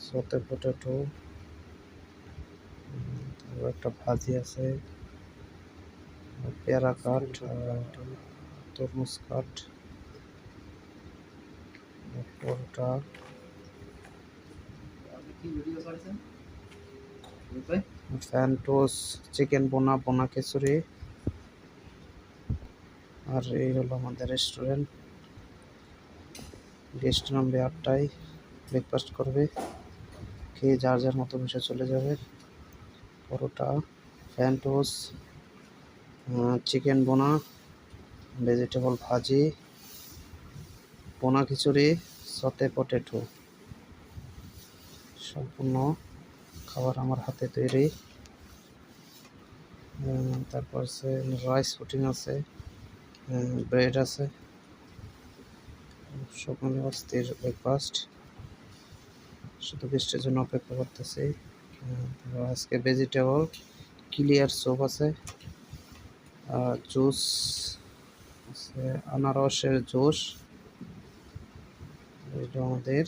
সতে পটেটো, একটা ভাজি আছে, পেয়ারা কাঠ, তরমুজ কাঠ, পরোটা, ফ্যান্টোস, চিকেন বোনা, বোনা খিচুড়ি। আর এই হলো আমাদের রেস্টুরেন্ট। গেস্ট নামবে 8টায়, ব্রেকফাস্ট করবে, খেয়ে যার যার মতো বসে চলে যাবে। পরোটা, ফ্যান্টোস, চিকেন বোনা, ভেজিটেবল ভাজি, বোনা খিচুড়ি, সতে পটেটো, সম্পূর্ণ খাবার আমার হাতে তৈরি। তারপর আছে রাইস পুডিং আছে, ব্রেড আছে, সকালে অস্থির ব্রেকফাস্ট। শুধু বৃষ্টির জন্য অপেক্ষা করতেছি। আজকে ভেজিটেবল ক্লিয়ার স্যুপ আছে, জুস আছে, আনারসের জুস। এটা আমাদের